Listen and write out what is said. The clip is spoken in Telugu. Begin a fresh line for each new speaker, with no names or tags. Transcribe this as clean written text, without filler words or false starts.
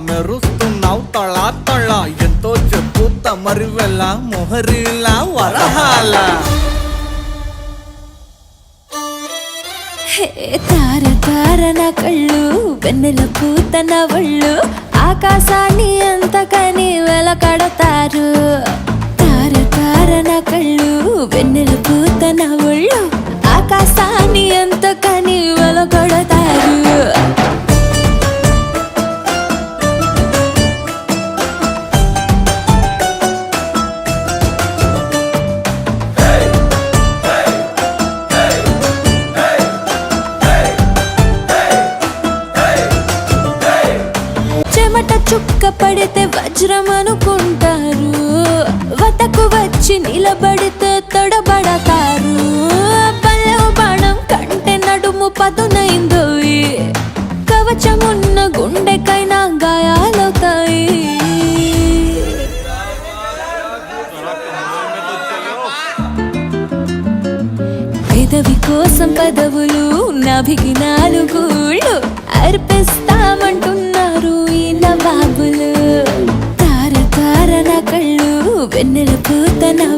మెరుస్తున్నావు తళా తళ ఎంతో చెప్పు తమరి వెళ్ళ మొహరిలా వరహాల
తార తార నా కళ్ళు వెన్నెల పూత నా ఒళ్ళు ఆకాశాన్ని అంతకని వెలకడతారు తార తార నా కళ్ళు వెన్నెల పూత నా ఒళ్ళు ఆకాశాన్ని అంతకని వెలకడతారు చెమట చుక్క పడితే వజ్రం అనుకుంటారు వతకు వచ్చి నిలబడితే తొడబడతారు పల్లె బాణం కంటే నడుము పదునైందో కవచమున్న గుండెకైనా గాయాలవుతాయి పెదవి కోసం పదవులు నాభికి నాలుగుళ్ళు అర్పిస్తామంటున్నారు ఈ నవాబులు తార తార నా కళ్ళు వెన్నెల పూత నా